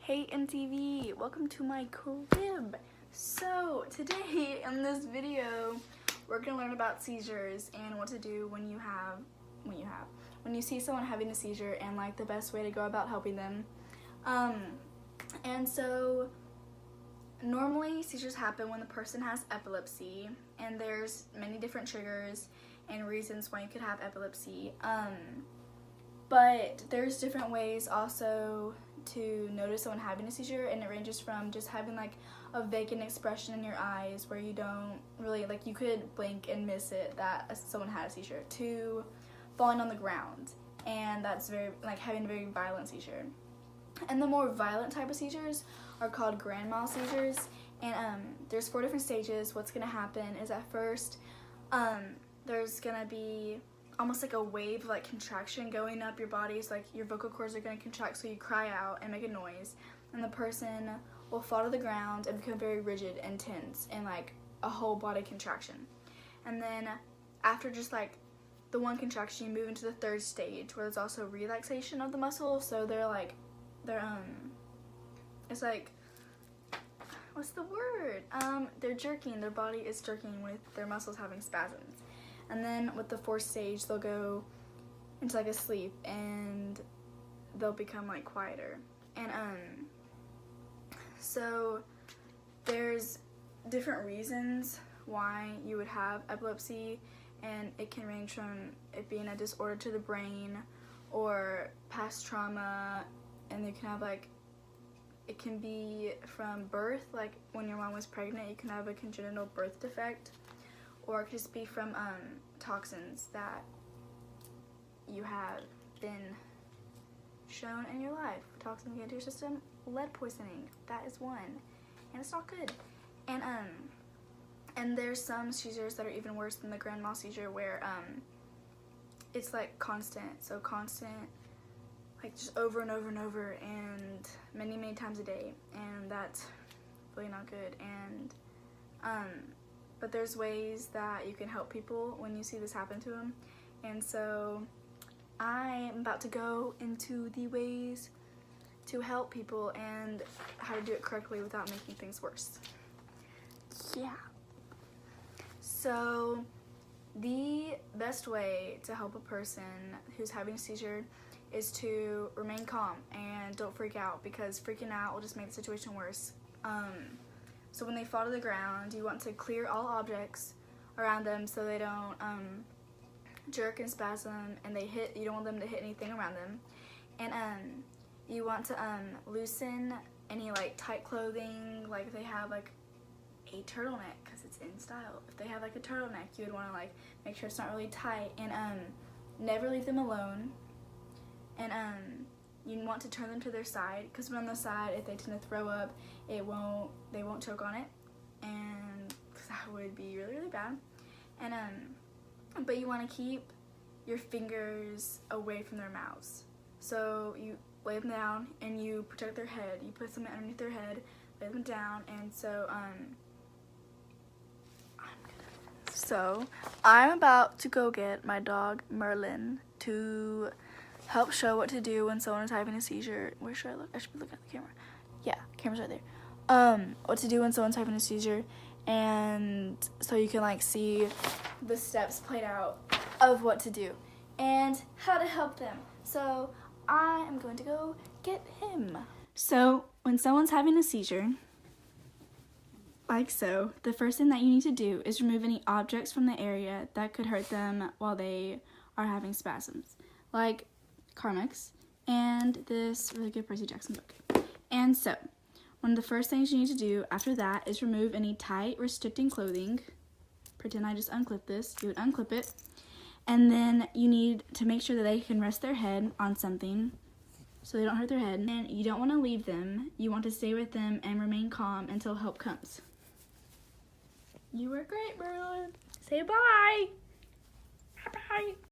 Hey MTV, welcome to my crib. So today in this video, we're gonna learn about seizures and what to do when you see someone having a seizure and like the best way to go about helping them. And so normally seizures happen when the person has epilepsy, and there's many different triggers and reasons why you could have epilepsy. But there's different ways also to notice someone having a seizure, and it ranges from just having like a vacant expression in your eyes where you don't really, like, you could blink and miss it that someone had a seizure, to falling on the ground, and that's very, like, having a very violent seizure. And the more violent type of seizures are called grand mal seizures, and there's 4 different stages. What's gonna happen is at first there's gonna be almost like a wave of like contraction going up your body. So like your vocal cords are going to contract, so you cry out and make a noise, and the person will fall to the ground and become very rigid and tense and like a whole body contraction. And then after just like the one contraction, you move into the 3rd stage where there's also relaxation of the muscle. So it's like, what's the word? They're jerking, their body is jerking with their muscles having spasms. And then with the 4th stage, they'll go into like a sleep and they'll become like quieter. And so there's different reasons why you would have epilepsy, and it can range from it being a disorder to the brain or past trauma, and you can have like, it can be from birth, like when your mom was pregnant, you can have a congenital birth defect. Or it could just be from toxins that you have been shown in your life. Toxins get into your system, lead poisoning, that is one, and it's not good. And there's some seizures that are even worse than the grand mal seizure, where it's like constant, like just over and over and over, and many times a day, and that's really not good. And but there's ways that you can help people when you see this happen to them. And so I'm about to go into the ways to help people and how to do it correctly without making things worse. Yeah. So the best way to help a person who's having a seizure is to remain calm and don't freak out, because freaking out will just make the situation worse. So when they fall to the ground, you want to clear all objects around them so they don't jerk and spasm, and you don't want them to hit anything around them. And you want to loosen any like tight clothing, like if they have like a turtleneck, because it's in style. If they have like a turtleneck, you would want to like make sure it's not really tight, and never leave them alone. And you want to turn them to their side, because when on the side, if they tend to throw up, they won't choke on it, and because that would be really bad. And but you want to keep your fingers away from their mouths. So you lay them down and you protect their head. You put something underneath their head, lay them down, and so I'm about to go get my dog Merlin to help show what to do when someone is having a seizure. Where should I look? I should be looking at the camera. Yeah, camera's right there. What to do when someone's having a seizure, and so you can like see the steps played out of what to do and how to help them. So I am going to go get him. So when someone's having a seizure, like so, the first thing that you need to do is remove any objects from the area that could hurt them while they are having spasms, like Carmex and this really good Percy Jackson book. And so one of the first things you need to do after that is remove any tight restricting clothing. Pretend I just unclip this. You would unclip it, and then you need to make sure that they can rest their head on something so they don't hurt their head. And you don't want to leave them. You want to stay with them and remain calm until help comes. You were great, Merlin. Say bye. Bye.